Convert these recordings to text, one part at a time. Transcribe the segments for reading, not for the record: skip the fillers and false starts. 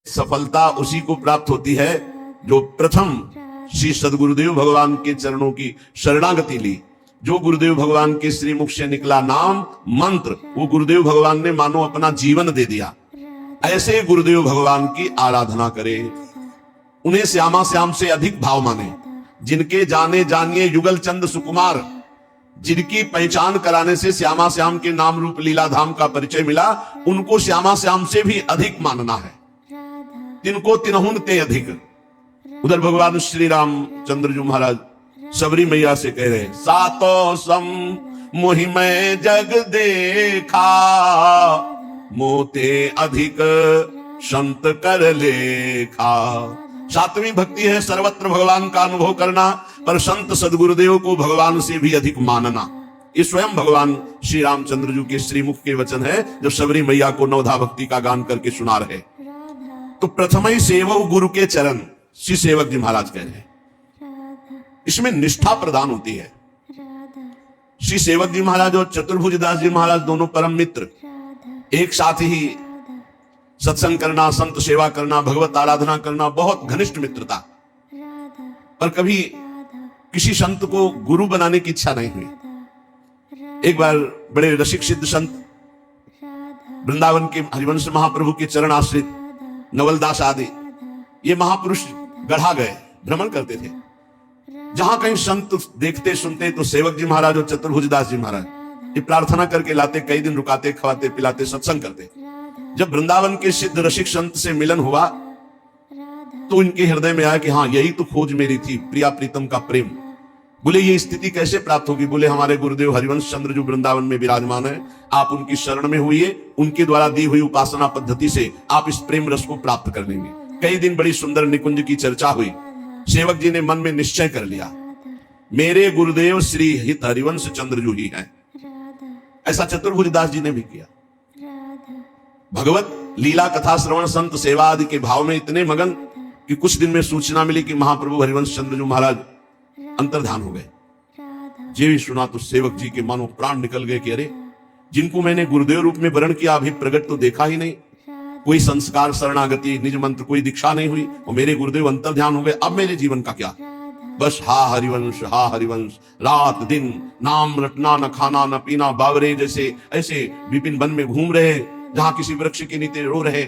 सफलता उसी को प्राप्त होती है जो प्रथम श्री सदगुरुदेव भगवान के चरणों की शरणागति ली। जो गुरुदेव भगवान के श्रीमुख से निकला नाम मंत्र, वो गुरुदेव भगवान ने मानो अपना जीवन दे दिया। ऐसे गुरुदेव भगवान की आराधना करे, उन्हें श्यामा श्याम से अधिक भाव माने। जिनके जाने जानिए युगल चंद सुकुमार, जिनकी पहचान कराने से श्यामा श्याम के नाम रूप लीला धाम का परिचय मिला, उनको श्यामा श्याम से भी अधिक मानना है। तिनको तिनहुन ते अधिक। उधर भगवान श्री रामचंद्र जी महाराज सबरी मैया से कह रहे, सातो सम मोहि मैं जग देखा, मोते अधिक संत कर लेखा। सातवीं भक्ति है सर्वत्र भगवान का अनुभव करना, पर संत सदगुरुदेव को भगवान से भी अधिक मानना। ये स्वयं भगवान श्री रामचंद्र जी के श्रीमुख के वचन है, जो सबरी मैया को नवधा भक्ति का गान करके सुना रहे। तो प्रथम ही सेवक गुरु के चरण, श्री सेवक जी महाराज कह रहे, इसमें निष्ठा प्रदान होती है। श्री सेवक जी महाराज और चतुर्भुज दास जी महाराज दोनों परम मित्र, एक साथ ही सत्संग करना, संत सेवा करना, भगवत आराधना करना, बहुत घनिष्ठ मित्रता। पर कभी किसी संत को गुरु बनाने की इच्छा नहीं हुई। एक बार बड़े रसिक सिद्ध संत वृंदावन के हरिवंश महाप्रभु के चरण आश्रित नवलदास आदि ये महापुरुष गढ़ा गए, भ्रमण करते थे। जहां कहीं संत देखते सुनते तो सेवक जी महाराज और चतुर्भुज दास जी महाराज ये प्रार्थना करके लाते, कई दिन रुकाते, खवाते, पिलाते, सत्संग करते। जब वृंदावन के सिद्ध रसिक संत से मिलन हुआ तो इनके हृदय में आया कि हाँ, यही तो खोज मेरी थी, प्रिया प्रीतम का प्रेम। बोले ये स्थिति कैसे प्राप्त होगी? बोले हमारे गुरुदेव हरिवंश चंद्र जो वृंदावन में विराजमान है, आप उनकी शरण में हुई, उनके द्वारा दी हुई उपासना पद्धति से आप इस प्रेम रस को प्राप्त कर लेंगे। कई दिन बड़ी सुंदर निकुंज की चर्चा हुई। सेवक जी ने मन में निश्चय कर लिया, मेरे गुरुदेव श्री हित हरिवंश चंद्र जो ही है। ऐसा चतुर्भुज दास जी ने भी किया। भगवत लीला कथा श्रवण संत सेवा आदि के भाव में इतने मगन कि कुछ दिन में सूचना मिली कि महाप्रभु हरिवंश चंद्र जी महाराज अंतर्धान हो गए। ये भी सुना तो सेवक जी के मानो प्राण निकल गए कि अरे, जिनको मैंने गुरुदेव रूप में वर्ण किया अभी प्रगट तो देखा ही नहीं, कोई संस्कार, शरणागति, निज मंत्र, कोई दीक्षा नहीं हुई, और मेरे गुरुदेव अंतर्ध्यान हो गए। अब मेरे जीवन का क्या? बस हा हरिवंश, हा हरिवंश, रात दिन नाम रटना, न खाना न पीना, बावरे जैसे ऐसे विपिन वन में घूम रहे, जहां किसी वृक्ष के नीचे रो रहे।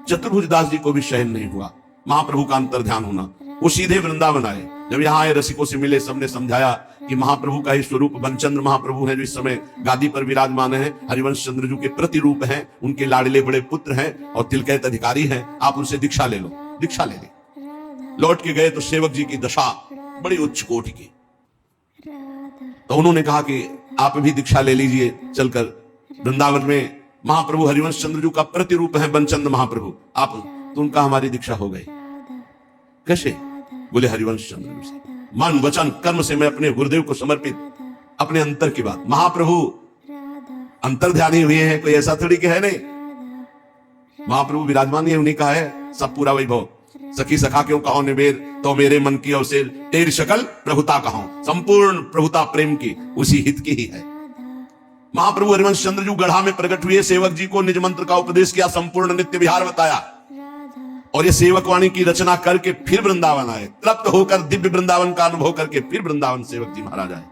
चतुर्भुज दास जी को भी सहन नहीं हुआ महाप्रभु का अंतर्ध्यान होना। वो सीधे वृंदावन आए। जब यहाँ आए, रसिकों से मिले, सबने समझाया कि महाप्रभु का ही स्वरूप बनचंद्र महाप्रभु है, जो इस समय गादी पर विराजमान है, हरिवंश चंद्र जी के प्रतिरूप हैं, उनके लाडले बड़े पुत्र हैं और तिलकैत अधिकारी हैं, आप उनसे दीक्षा ले लो। दीक्षा ले ली। लौट के गए तो सेवक जी की दशा बड़ी उच्च कोटि की। तो उन्होंने कहा कि आप भी दीक्षा ले लीजिए चलकर। वृंदावन में महाप्रभु हरिवंश चंद्र जी का प्रतिरूप है बनचंद्र महाप्रभु, आप तो उनका हमारी दीक्षा हो गई। कैसे? बोले हरिवंश चंद्र से मन वचन कर्म से मैं अपने गुरुदेव को समर्पित, अपने अंतर की बात। महाप्रभु अंतर्ध्यानी हुए हैं, कोई ऐसा थोड़ी के है नहीं। महाप्रभु विराजमान है, उन्हीं का है सब पूरा वैभव। सखी सखा क्यों कहो निवेद, तो मेरे मन की अवसेर, तेरी शकल प्रभुता कहो। संपूर्ण प्रभुता प्रेम की उसी हित की ही है। महाप्रभु हरिवंश चंद्र जी गढ़ा में प्रकट हुए, सेवक जी को निज मंत्र का उपदेश किया, संपूर्ण नित्य विहार बताया, और ये सेवक वाणी की रचना करके फिर वृंदावन आए। तृप्त होकर दिव्य वृंदावन का अनुभव करके फिर वृंदावन सेवक जी महाराज आए।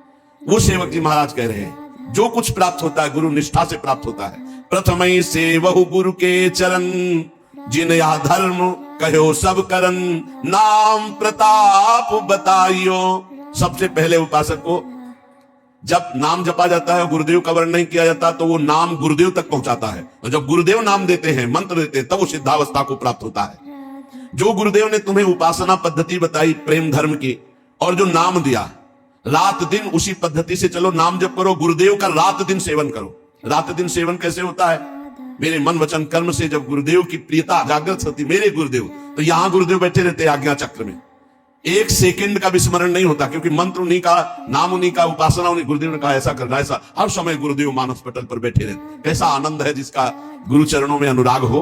वो सेवक जी महाराज कह रहे हैं, जो कुछ प्राप्त होता है गुरु निष्ठा से प्राप्त होता है। प्रथमई सेवहु गुरु के चरण, जिन या धर्म कहो सब करन, नाम प्रताप बताइयो। सबसे पहले उपासक को जब नाम जपा जाता है, गुरुदेव का वर्ण नहीं किया जाता, तो वो नाम गुरुदेव तक पहुंचाता है। और जब गुरुदेव नाम देते हैं, मंत्र देते हैं, तब वो सिद्धावस्था को प्राप्त होता है। जो गुरुदेव ने तुम्हें उपासना पद्धति बताई प्रेम धर्म की, और जो नाम दिया, रात दिन उसी पद्धति से चलो, नाम जप करो, गुरुदेव का रात दिन सेवन करो। रात दिन सेवन कैसे होता है? मेरे मन वचन कर्म से जब गुरुदेव की प्रियता जागृत होती, मेरे गुरुदेव, तो यहां गुरुदेव बैठे रहते आज्ञा चक्र में, एक सेकंड का विस्मरण नहीं होता, क्योंकि मंत्र उन्हीं का, नाम उन्हीं का, उपासना उन्हीं। गुरुदेव ने कहा ऐसा करना, ऐसा हर समय गुरुदेव मानस पटल पर बैठे रहते। कैसा आनंद है जिसका गुरु चरणों में अनुराग हो।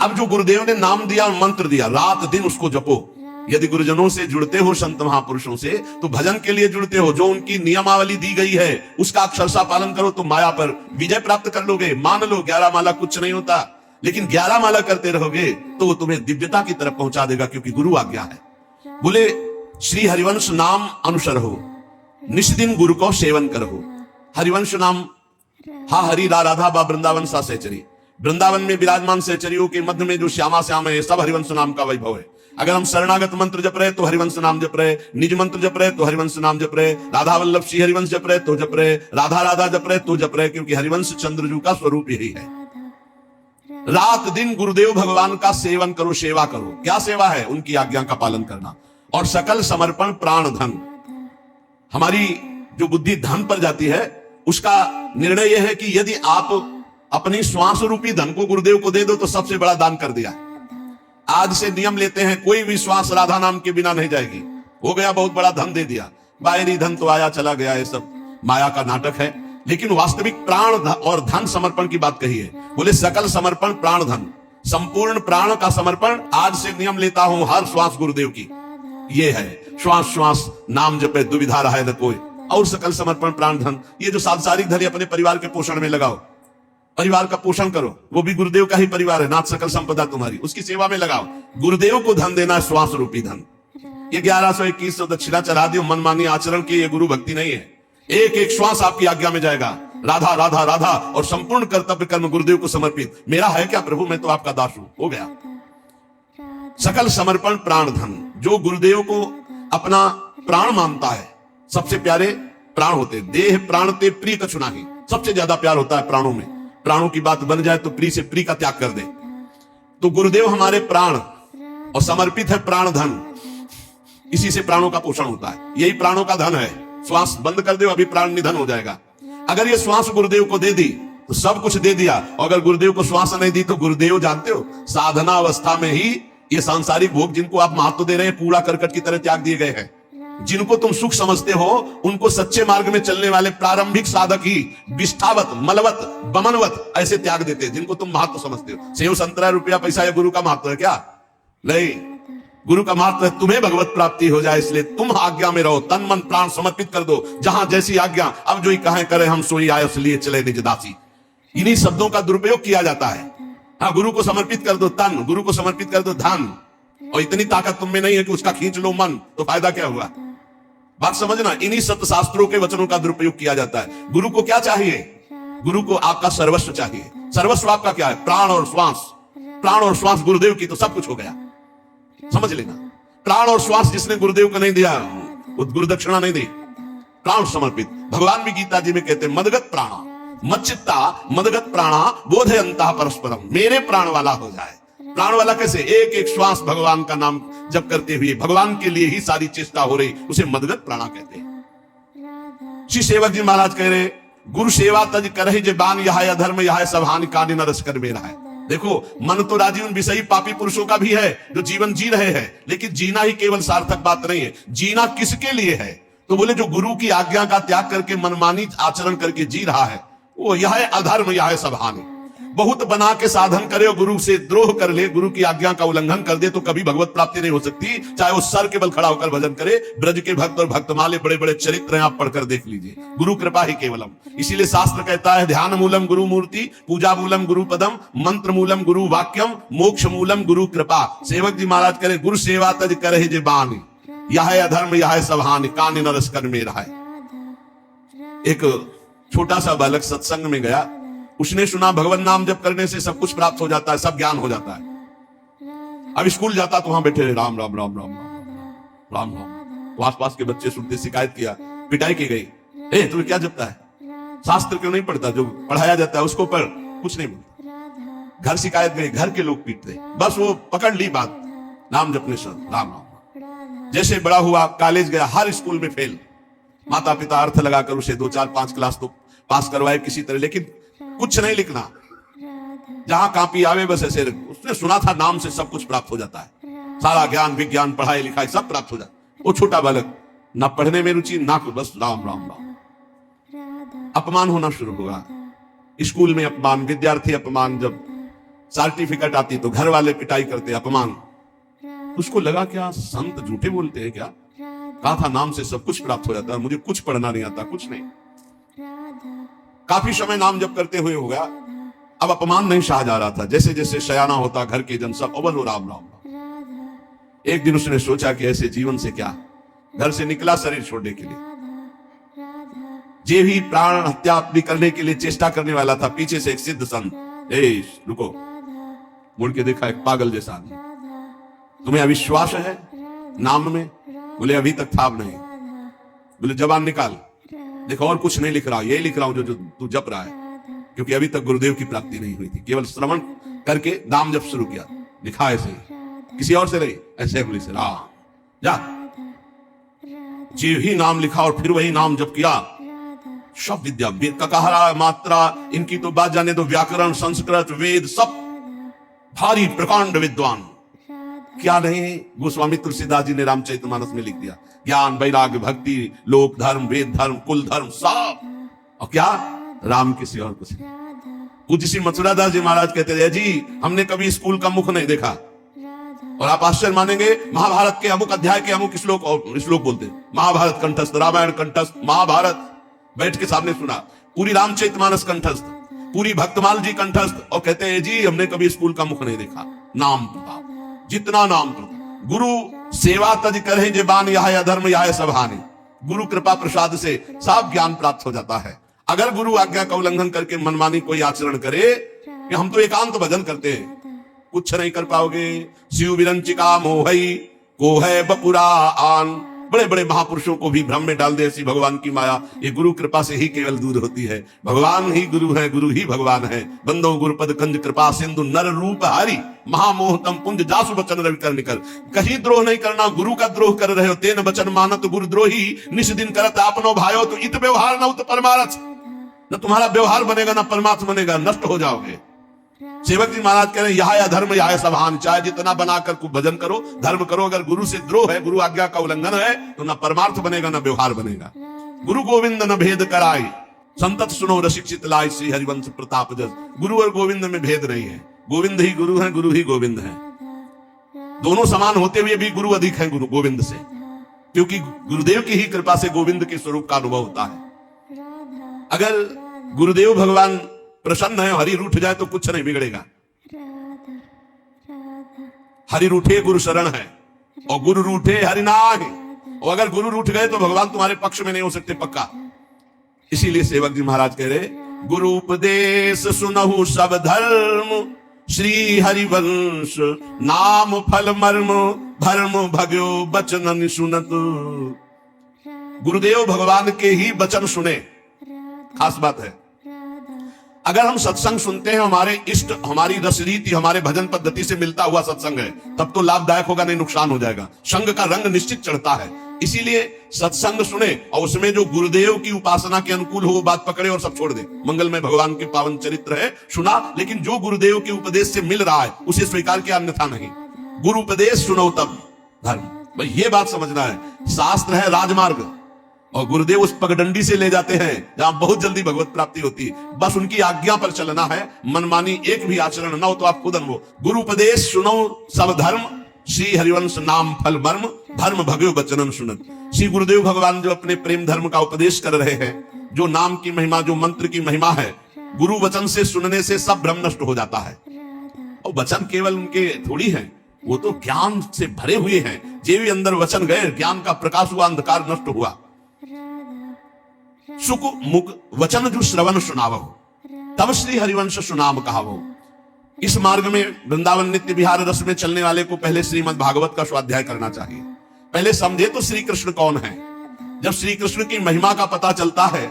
अब जो गुरुदेव ने नाम दिया, मंत्र दिया, रात दिन उसको जपो। यदि गुरुजनों से जुड़ते हो, संत महापुरुषों से, तो भजन के लिए जुड़ते हो, जो उनकी नियमावली दी गई है उसका अक्षरशः पालन करो तो माया पर विजय प्राप्त कर लोगे। मान लो 11 माला कुछ नहीं होता, लेकिन 11 माला करते रहोगे तो वो तुम्हें दिव्यता की तरफ पहुंचा देगा, क्योंकि गुरु आज्ञा है। बोले श्री हरिवंश नाम अनुसर हो, निष्दिन गुरु को सेवन करो। हरिवंश नाम, हा हरि रा राधा बा वृंदावन सा सहचरी, वृंदावन में विराजमान सहचरियों के मध्य में जो श्यामा श्याम है, सब हरिवंश नाम का वैभव है। अगर हम शरणागत मंत्र जप रहे तो हरिवंश नाम जप रहे, निज मंत्र जप रहे तो हरिवंश नाम जप रहे, राधा वल्लभ श्री हरिवंश जप रहे तो जप रहे, राधा राधा जप रहे तो जप रहे, क्योंकि हरिवंश चंद्रजू का स्वरूप यही है। रात दिन गुरुदेव भगवान का सेवन करो, सेवा करो। क्या सेवा है? उनकी आज्ञा का पालन करना। और सकल समर्पण प्राण धन। हमारी जो बुद्धि धन पर जाती है, उसका निर्णय यह है कि यदि आप अपनी श्वास रूपी धन को गुरुदेव को दे दो तो सबसे बड़ा दान कर दिया। आज से नियम लेते हैं, कोई भी श्वास राधा नाम के बिना नहीं जाएगी। हो गया, बहुत बड़ा धन दे दिया, बाहरी धन तो आया चला गया, ये सब माया का नाटक है। लेकिन वास्तविक प्राण और धन समर्पण की बात कही है। बोले सकल समर्पण प्राण धन, संपूर्ण प्राण का समर्पण। आज से नियम लेता हूं हर श्वास गुरुदेव की, ये है श्वास श्वास नाम जपे दुविधा रहे न कोई। और सकल समर्पण प्राण धन, ये जो सांसारिक धन अपने परिवार के पोषण में लगाओ, परिवार का पोषण करो, वो भी गुरुदेव का ही परिवार है। नाथ सकल संपदा तुम्हारी, उसकी सेवा में लगाओ। गुरुदेव को धन देना है, श्वास रूपी धन। ये 1100-2100 दक्षिणा चढ़ा दियो, मनमानी आचरण की, ये गुरु भक्ति नहीं है। एक एक श्वास आपकी आज्ञा में जाएगा, राधा राधा राधा, और संपूर्ण कर्तव्य कर्म गुरुदेव को समर्पित। मेरा है क्या प्रभु, मैं तो आपका दास हूं, हो गया। सकल समर्पण प्राण धन, जो गुरुदेव को अपना प्राण मानता है, सबसे प्यारे प्राण होते। देह प्राण ते प्रिय कछु नाही, सबसे ज्यादा प्यार होता है प्राणों में। प्राणों की बात बन जाए तो प्रिय से प्रिय का त्याग कर दे। तो गुरुदेव हमारे प्राण और समर्पित है प्राण धन, इसी से प्राणों का पोषण होता है। यही प्राणों का धन है। श्वास बंद कर दो, अभी प्राण निधन हो जाएगा। अगर ये श्वास गुरुदेव को दे दी तो सब कुछ दे दिया, और अगर गुरुदेव को श्वास नहीं दी तो गुरुदेव जानते हो, साधना अवस्था में ही ये सांसारिक भोग जिनको आप महत्व दे रहे हैं, कूड़ा करकट की तरह त्याग दिए गए हैं। जिनको तुम सुख समझते हो, उनको सच्चे मार्ग में चलने वाले प्रारंभिक साधक ही विष्ठावत, मलवत, बमनवत ऐसे त्याग देते हैं, जिनको तुम महत्व समझते हो। सेव संतरा रुपया पैसा ये गुरु का महत्व है क्या? नहीं, गुरु का महत्व है तुम्हें भगवत प्राप्ति हो जाए, इसलिए तुम आज्ञा में रहो, तन मन प्राण समर्पित कर दो। जहां जैसी आज्ञा, अब जो ही कहें करे हम सोई आयस लिए चले निज दासी। इन्हीं शब्दों का दुरुपयोग किया जाता है। हाँ, गुरु को समर्पित कर दो तन, गुरु को समर्पित कर दो धन, और इतनी ताकत तुम में नहीं है कि उसका खींच लो मन, तो फायदा क्या हुआ? बात समझना। इन्हीं सत्य शास्त्रों के वचनों का दुरुपयोग किया जाता है। गुरु को क्या चाहिए? गुरु को आपका सर्वस्व चाहिए। सर्वस्व आपका क्या है? प्राण और श्वास। प्राण और श्वास गुरुदेव की, तो सब कुछ हो गया। समझ लेना, प्राण और श्वास जिसने गुरुदेव को नहीं दिया, वो गुरु दक्षिणा नहीं दी, प्राण समर्पित। भगवान भी गीता जी में कहते हैं, मदगत प्राणा मच्चित्ता मदगत प्राणा बोधयंता परस्परम, मेरे प्राण वाला हो जाए। प्राण वाला कैसे? एक एक श्वास भगवान का नाम जप करते हुए भगवान के लिए ही सारी चेष्टा हो रही, उसे मदगत प्राणा कहते हैं। श्री सेवक जी महाराज कह रहे, गुरु सेवा तज करहि जे बान, यह अधर्म यह सब हानि कांड न रस कर मेरा है। देखो, मन तो राजी उन विषयी पापी पुरुषों का भी है जो जीवन जी रहे हैं, लेकिन जीना ही केवल सार्थक बात नहीं है। जीना किसके लिए है? तो बोले जो गुरु की आज्ञा का त्याग करके मनमानी आचरण करके जी रहा है, वो यह है अधर्म, यह है सब हानि। बहुत बना के साधन करे और गुरु से द्रोह कर ले, गुरु की आज्ञा का उल्लंघन कर दे, तो कभी भगवत प्राप्ति नहीं हो सकती। चाहे वो सर के बल खड़ा होकर भजन करे। ब्रज के भक्त और भक्तमाले बड़े बड़े चरित्र हैं, आप पढ़कर देख लीजिए। गुरु कृपा ही केवलम। इसीलिए शास्त्र कहता है, ध्यान मूलम गुरु मूर्ति, पूजा मूलम गुरु पदम, मंत्र मूलम गुरु वाक्यम, मोक्ष मूलम गुरु कृपा। सेवक जी महाराज करे, गुरु सेवा तज करे जे बानी, यह है अधर्म यह है सब हानि कान न रस कर मेरा है। एक छोटा सा बालक सत्संग में गया, उसने सुना भगवान नाम जप करने से सब कुछ प्राप्त हो जाता है, सब ज्ञान हो जाता है। अब स्कूल जाता तो वहां बैठे राम राम राम राम राम राम। तो आसपास के बच्चे सुनते, शिकायत किया, पिटाई की गई। ए तुम्हें क्या जपता है? शास्त्र क्यों नहीं पढ़ता? जो पढ़ाया जाता है उसको पढ़, कुछ नहीं बोलता। घर शिकायत गई, घर के लोग पीटते, बस वो पकड़ ली बात, नाम जपने से राम राम। जैसे बड़ा हुआ, कॉलेज गया, हर स्कूल में फेल। माता पिता अर्थ लगाकर उसे 2 4 5 क्लास तो पास करवाए किसी तरह, लेकिन कुछ नहीं लिखना, जहां कापी आवे बस ऐसे। उसने सुना था नाम से सब कुछ प्राप्त हो जाता है, सारा ज्ञान विज्ञान पढ़ाई लिखाई सब प्राप्त हो जाता है। वो छोटा बालक, ना पढ़ने में रुचि ना कुछ, बस राम राम राम। अपमान होना शुरू हुआ, स्कूल में अपमान, विद्यार्थी अपमान, जब सर्टिफिकेट आती तो घर वाले पिटाई करते, अपमान। उसको लगा क्या संत झूठे बोलते हैं क्या? कहा था नाम से सब कुछ प्राप्त हो जाता है, मुझे कुछ पढ़ना नहीं आता, कुछ नहीं। काफी समय नाम जप करते हुए हो गया, अब अपमान नहीं सहा जा रहा था। जैसे जैसे शयाना होता घर के जन सब अवल राम राम राम। एक दिन उसने सोचा कि ऐसे जीवन से क्या, घर से निकला शरीर छोड़ने के लिए। जे भी प्राण हत्या भी करने के लिए चेष्टा करने वाला था, पीछे से एक सिद्ध संत, ए रुको, मुड़ के देखा, एक पागल जैसा आदमी, तुम्हें अविश्वास है नाम में? बोले अभी तक था नहीं। बोले जबान निकाल, देखो और कुछ नहीं लिख रहा, यही लिख रहा हूं जो तू जप रहा है, क्योंकि अभी तक गुरुदेव की प्राप्ति नहीं हुई थी। केवल श्रवण करके नाम जप शुरू किया। लिखा ऐसे ही, किसी और से नहीं, ऐसे बोली से राम जा। जी ही नाम लिखा और फिर वही नाम जप किया। सब विद्या, वेद का कहा मात्रा इनकी तो बात जाने दो, व्याकरण, संस्कृत, वेद सब भारी प्रकांड विद्वान। क्या नहीं गोस्वामी तुलसीदास जी ने रामचरितमानस में लिख दिया। ज्ञान, वैराग्य, भक्ति, लोक धर्म, वेद धर्म, कुल धर्म सब। और क्या राम किसी और कुछ। पूज्य श्री मथुरादास जी महाराज कहते हैं, जी हमने कभी स्कूल का मुख नहीं देखा। और आप आश्चर्य मानेंगे, महाभारत के अमुक अध्याय के अमुक श्लोक, और श्लोक बोलते हैं, महाभारत कंठस्थ, रामायण कंठस्थ, महाभारत बैठ के सामने सुना, पूरी रामचरितमानस कंठस्थ, पूरी भक्तमाल जी कंठस्थ। और कहते हैं जी हमने कभी स्कूल का मुख नहीं देखा। नाम प्रताप, जितना नाम प्रताप। गुरु सेवा तज करे जबान, यह अधर्म यह सभाने। गुरु कृपा प्रसाद से सब ज्ञान प्राप्त हो जाता है। अगर गुरु आज्ञा का उल्लंघन करके मनमानी कोई आचरण करे कि हम तो एकांत भजन करते हैं, कुछ नहीं कर पाओगे। शिव विरंचिका मोहई को है बपुरा आन। बड़े बड़े महापुरुषों को भी भ्रम में डाल दे ऐसी भगवान की माया, ये गुरु कृपा से ही केवल दूर होती है। भगवान ही गुरु है, गुरु ही भगवान है। बंदो गुरुपद कंज कृपा सिंधु नर रूप हरि, महामोह तम पुंज जासु बचन रवि कर निकर। कहीं द्रोह नहीं करना, गुरु का द्रोह कर रहे हो, तेन बचन मानत गुरु द्रोही, निश दिन करत आपनो भायो। तो इत व्यवहार न उत परमारथ, न तुम्हारा व्यवहार बनेगा न परमार्थ बनेगा, नष्ट हो जाओगे। सेवक जी महाराज कह रहे हैं, यह अधर्म यह सभान, चाहे जितना बनाकर खूब भजन करो, धर्म करो, अगर गुरु से द्रोह है, गुरु आज्ञा का उल्लंघन है, तो न परमार्थ बनेगा न व्यवहार बनेगा। गुरु गोविंद न भेद कराई, संतत सुनो रसिक लाई, श्री हरिवंश प्रताप जस। गुरु और गोविंद में भेद नहीं है, गोविंद ही गुरु है, गुरु ही गोविंद है। दोनों समान होते हुए भी गुरु अधिक है गुरु गोविंद से, क्योंकि गुरुदेव की ही कृपा से गोविंद के स्वरूप का अनुभव होता है। अगर गुरुदेव भगवान प्रसन्न है, हरि रूठ जाए तो कुछ नहीं बिगड़ेगा। हरि रूठे गुरु शरण है, और गुरु रूठे हरि नाहि। और अगर गुरु रूठ गए तो भगवान तुम्हारे पक्ष में नहीं हो सकते पक्का। इसीलिए सेवक जी महाराज कह रहे, गुरु उपदेश सुनहु सब धर्म, श्री हरिवंश नाम फल मर्म, धर्म भग्यो बचन सुनत। गुरुदेव भगवान के ही वचन सुने, खास बात है। अगर हम सत्संग सुनते हैं, हमारे इष्ट, हमारी रसरीति, हमारे भजन पद्धति से मिलता हुआ सत्संग है, तब तो लाभदायक होगा, नहीं नुकसान हो जाएगा। संग का रंग निश्चित चढ़ता है। इसीलिए सत्संग सुने और उसमें जो गुरुदेव की उपासना के अनुकूल हो वो बात पकड़े और सब छोड़ दे। मंगलमय भगवान के पावन चरित्र है, सुना, लेकिन जो गुरुदेव के उपदेश से मिल रहा है उसे स्वीकार किया, अन्यथा नहीं। गुरु उपदेश सुनो तब धर्म, भाई ये बात समझना है। शास्त्र है राजमार्ग, और गुरुदेव उस पगडंडी से ले जाते हैं जहां बहुत जल्दी भगवत प्राप्ति होती है। बस उनकी आज्ञा पर चलना है, मनमानी एक भी आचरण न हो तो आप खुद अनुभव। गुरु उपदेश सुनो सब धर्म, श्री हरिवंश नाम फल मर्म, धर्म भग्यो बचनन सुनत। श्री गुरुदेव भगवान जो अपने प्रेम धर्म का उपदेश कर रहे हैं, जो नाम की महिमा, जो मंत्र की महिमा है, गुरु वचन से सुनने से सब भ्रम नष्ट हो जाता है। और वचन केवल उनके थोड़ी है, वो तो ज्ञान से भरे हुए हैं। जे भी अंदर वचन गए, ज्ञान का प्रकाश हुआ, अंधकार नष्ट हुआ। सुख मुख वचन जो श्रवण सुनावो, तब श्री हरिवंश सुनाम कहावो। इस मार्ग में वृंदावन नित्य विहार रस में चलने वाले को पहले श्रीमद् भागवत का स्वाध्याय करना चाहिए। पहले समझे तो श्री कृष्ण कौन है। जब श्री कृष्ण की महिमा का पता चलता है,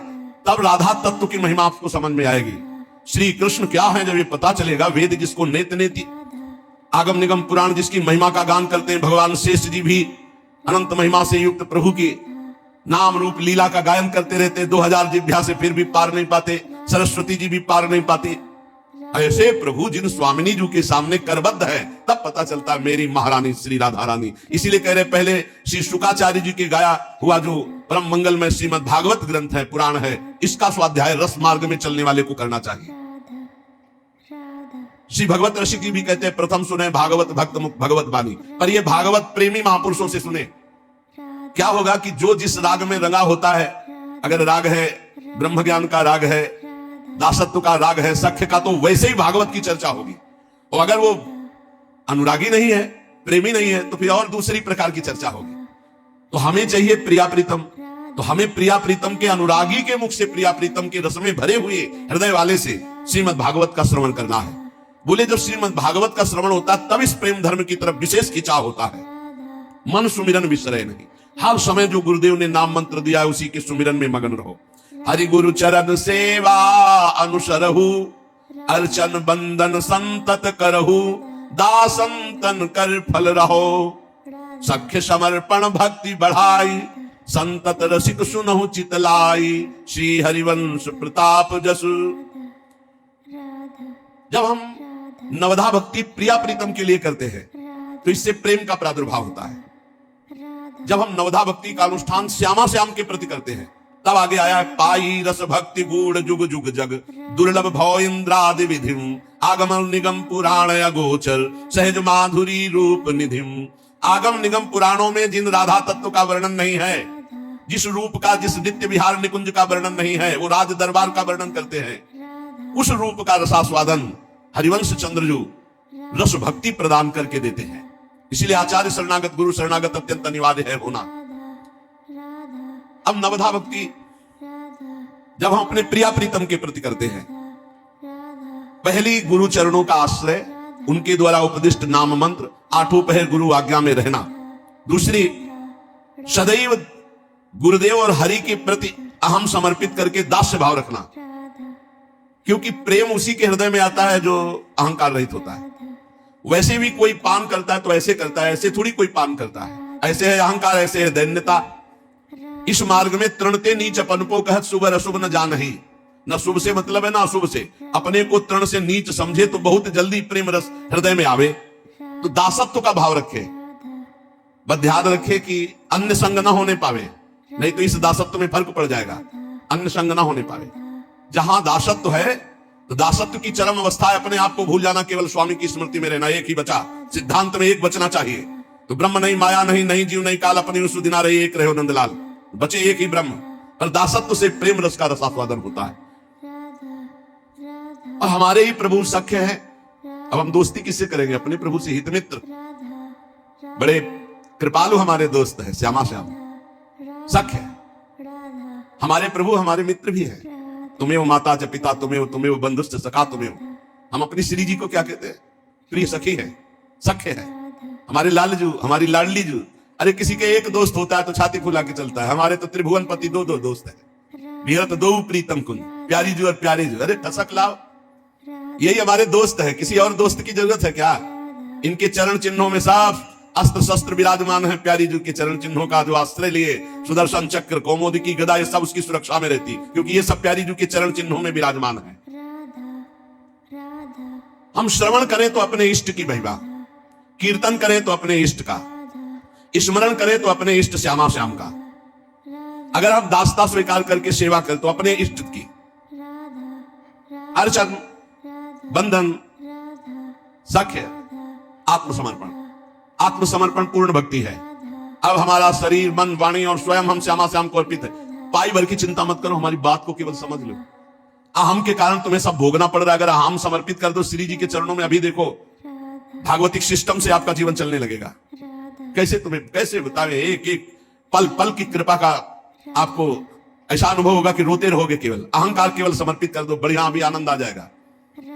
तब राधा तत्व की महिमा आपको समझ में आएगी। श्री कृष्ण क्या है जब ये पता चलेगा, वेद जिसको नेत नेति, आगम निगम पुराण जिसकी महिमा का गान करते हैं, भगवान शेष जी भी अनंत महिमा से युक्त प्रभु की नाम रूप लीला का गायन करते रहते, 2000 जिभ्या से फिर भी पार नहीं पाते, सरस्वती जी भी पार नहीं पाते। ऐसे प्रभु जिन स्वामिनी जी के सामने करबद्ध है, तब पता चलता है मेरी महारानी श्री राधा रानी। इसीलिए कह रहे, पहले श्री शुकाचार्य जी के गाया हुआ जो परम मंगल में श्रीमद् भागवत ग्रंथ है, पुराण है, इसका स्वाध्याय रस मार्ग में चलने वाले को करना चाहिए। श्री भगवत रसिक जी भी कहते हैं, प्रथम सुने भागवत भक्त मुख भगवत बानी। पर ये भागवत प्रेमी महापुरुषों से सुने। क्या होगा कि जो जिस राग में रंगा होता है, अगर राग है ब्रह्म ज्ञान का राग है, दासत्व का राग है, सख्य का, तो वैसे ही भागवत की चर्चा होगी। और अगर वो अनुरागी नहीं है, प्रेमी नहीं है, तो फिर और दूसरी प्रकार की चर्चा होगी। तो हमें चाहिए प्रिया प्रीतम, तो हमें प्रिया प्रीतम के अनुरागी के मुख से, प्रिया प्रीतम के रस में भरे हुए हृदय वाले से श्रीमद् भागवत का श्रवण करना है। बोले जब श्रीमद् भागवत का श्रवण होता है तब इस प्रेम धर्म की तरफ विशेष खिंचाव होता है। मन सुमिरन विसरे नहीं, हर समय जो गुरुदेव ने नाम मंत्र दिया है उसी के सुमिरन में मगन रहो। हरि गुरु चरण सेवा अनुसरहु, अर्चन बंदन संतत करहु, दासंतन कर फल रहो। सख्य समर्पण भक्ति बढ़ाई, संतत रसिक सुनहु चितलाई, श्री हरिवंश प्रताप जसु। जब हम नवधा भक्ति प्रिया प्रीतम के लिए करते हैं तो इससे प्रेम का प्रादुर्भाव होता है। जब हम नवधा भक्ति का अनुष्ठान श्यामा श्याम के प्रति करते हैं तब आगे आया पाई रस भक्ति गूढ़ जुग जुग जग, दुर्लभ भव इंद्रादि विधिम, आगम निगम पुराण अगोचर, सहज माधुरी रूप निधिम। आगम निगम पुराणों में जिन राधा तत्व का वर्णन नहीं है, जिस रूप का, जिस नित्य विहार निकुंज का वर्णन नहीं है, वो राज दरबार का वर्णन करते हैं। उस रूप का रसास्वादन हरिवंश चंद्रजू रस भक्ति प्रदान करके देते हैं। इसलिए आचार्य शरणागत, गुरु शरणागत अत्यंत अनिवार्य है होना। अब नवधा भक्ति जब हम अपने प्रिया प्रीतम के प्रति करते हैं, पहली गुरु चरणों का आश्रय, उनके द्वारा उपदिष्ट नाम मंत्र, आठों पहर गुरु आज्ञा में रहना। दूसरी, सदैव गुरुदेव और हरि के प्रति अहम समर्पित करके दास्य भाव रखना, क्योंकि प्रेम उसी के हृदय में आता है जो अहंकार रहित होता है। वैसे भी कोई पान करता है तो ऐसे करता है, ऐसे थोड़ी कोई पान करता है। ऐसे है अहंकार, ऐसे है दैन्यता। इस मार्ग में तृणते नीच अपनको कहत, शुभ अशुभ न जानहि। न शुभ से मतलब है ना अशुभ से। अपने को तृण से नीच समझे तो बहुत जल्दी प्रेम रस हृदय में आवे। तो दासत्व का भाव रखे, बस ध्यान रखे कि अन्य संग न होने पावे, नहीं तो इस दासत्व में फर्क पड़ जाएगा। अन्य संग न होने पावे। जहां दासत्व है तो दासत्व की चरम अवस्था है अपने आप को भूल जाना, केवल स्वामी की स्मृति में रहना। एक ही बचा, सिद्धांत में एक बचना चाहिए। तो ब्रह्म नहीं, माया नहीं, नहीं जीव नहीं काल, अपनी सुदिना रही एक रहो नंदलाल, बचे एक ही ब्रह्म। पर दासत्व से प्रेम रस का रसास्वादन होता है। और हमारे ही प्रभु सख्य है। अब हम दोस्ती किससे करेंगे? अपने प्रभु से। हित मित्र बड़े कृपालु हमारे दोस्त है, श्यामा श्याम सख्य है। हमारे प्रभु हमारे मित्र भी है। तुम्हें माता च पिता, तुम्हें बंधुश्च सखा, तुम्हें। हम अपनी श्री जी को क्या कहते हैं? प्रिय सखी है, सख्य है। हमारे लालजू, हमारी लाडली जू। अरे किसी के एक दोस्त होता है तो छाती फुला के चलता है। हमारे तो त्रिभुवन पति दो दोस्त है। विहरत दो प्रीतम कुंज, प्यारी जू और प्यारे जू। अरे ठसक लाओ, यही हमारे दोस्त है। किसी और दोस्त की जरूरत है क्या? इनके चरण चिन्हों में साफ अस्त्र शस्त्र विराजमान है। प्यारी जी के चरण चिन्हों का जो आश्रय लिए, सुदर्शन चक्र, कौमुदी की गदा, ये सब उसकी सुरक्षा में रहती, क्योंकि ये सब प्यारी जी के चरण चिन्हों में विराजमान है। हम श्रवण करें तो अपने इष्ट की महिमा, कीर्तन करें तो अपने इष्ट का, स्मरण करें तो अपने इष्ट श्यामा श्याम का। अगर हम दासता स्वीकार करके सेवा करें तो अपने इष्ट की। अर्चन, बंधन, सख्य, आत्मसमर्पण। आत्मसमर्पण पूर्ण भक्ति है। अब हमारा शरीर, मन, वाणी और स्वयं हम श्यामा श्याम को अर्पित है। पाई भर की चिंता मत करो, हमारी बात को केवल समझ लो। अहम के कारण तुम्हें सब भोगना पड़ रहा है। अगर अहम समर्पित कर दो श्री जी के चरणों में, अभी देखो भागवतिक सिस्टम से आपका जीवन चलने लगेगा। कैसे बतावे, एक एक पल पल की कृपा का आपको ऐसा अनुभव होगा कि रोते रहोगे। केवल अहंकार केवल समर्पित कर दो, बढ़िया अभी आनंद आ जाएगा।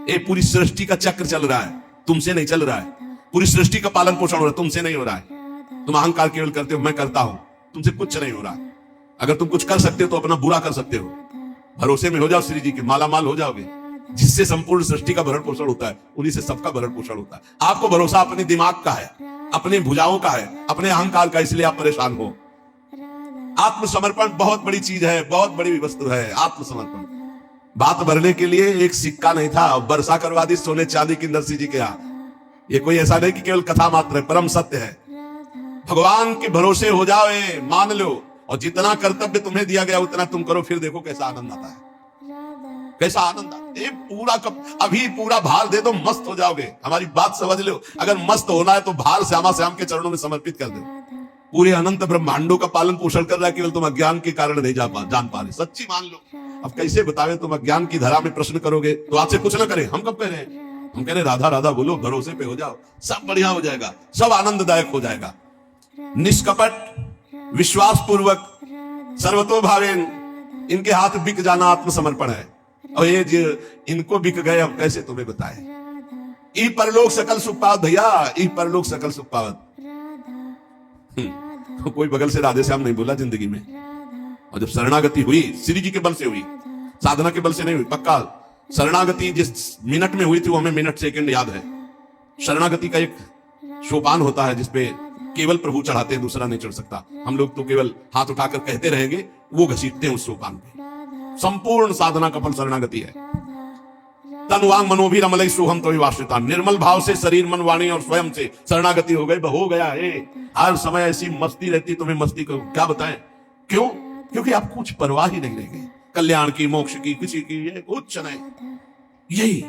ये पूरी सृष्टि का चक्र चल रहा है, तुमसे नहीं चल रहा है। पूरी सृष्टि का पालन पोषण हो रहा है, तुमसे नहीं हो रहा है। तुम अहंकार केवल करते हो, मैं करता हूं, तुमसे कुछ नहीं हो रहा है। अगर तुम कुछ कर सकते हो तो अपना बुरा कर सकते हो। भरोसे में हो जाओ श्री जी के, माला माल हो जाओगे। जिससे संपूर्ण सृष्टि का भरण पोषण होता है, उन्हीं से सबका भरण पोषण होता है। आपको भरोसा अपने दिमाग का है, अपने भुजाओं का है, अपने अहंकार का, इसलिए आप परेशान हो। आत्मसमर्पण बहुत बड़ी चीज है, बहुत बड़ी वस्तु है आत्मसमर्पण। बात भरने के लिए एक सिक्का नहीं था, वर्षा करवा दी सोने चांदी की नरसिंह जी के यहाँ। ये कोई ऐसा नहीं कि केवल कथा मात्र है, परम सत्य है। भगवान के भरोसे हो जाओ, मान लो, और जितना कर्तव्य तुम्हें दिया गया उतना तुम करो, फिर देखो कैसा आनंद आता है। कैसा आनंद आता है। पूरा अभी पूरा भार दे दो, मस्त हो जाओगे। हमारी बात समझ लो, अगर मस्त होना है तो भार श्यामा श्याम के चरणों में समर्पित कर दो। पूरे अनंत ब्रह्मांडों का पालन पोषण कर रहा है, केवल तुम अज्ञान के कारण नहीं जान पा रहे। सच्ची मान लो, अब कैसे बतावे, तुम अज्ञान की धरा में प्रश्न करोगे तो आपसे कुछ ना करें। हम कब कह रहे हैं? हम कह रहे राधा राधा बोलो, भरोसे पे हो जाओ, सब बढ़िया हो जाएगा, सब आनंददायक हो जाएगा। निष्कपट, विश्वास पूर्वक, सर्वतोभावेन इनके हाथ बिक जाना आत्मसमर्पण है। और ये जो इनको बिक गए, अब कैसे तुम्हें बताए। ई परलोक सकल सुख पावत भैया, ई परलोक सकल सुख पावत। कोई बगल से राधे श्याम नहीं बोला जिंदगी में। और जब शरणागति हुई, श्री जी के बल से हुई, साधना के बल से नहीं हुई। पक्का शरणागति जिस मिनट में हुई थी वो हमें मिनट सेकंड याद है। शरणागति का एक सोपान होता है जिसपे केवल प्रभु चढ़ाते हैं, दूसरा नहीं चढ़ सकता। हम लोग तो केवल हाथ उठाकर कहते रहेंगे, वो घसीटते हैं उस सोपान पे। संपूर्ण साधना का फल शरणागति है। तन वांग मनोभी रमलई सोहम तो वाश्रिता, निर्मल भाव से शरीर मन वाणी और स्वयं से शरणागति हो गई, हो गया है। हर समय ऐसी मस्ती रहती, तुम्हें मस्ती को क्या बताएं क्यों? क्योंकि आप कुछ परवाह ही नहीं रहेंगे, कल्याण की, मोक्ष की, किसी की, ये कुछ नहीं। यही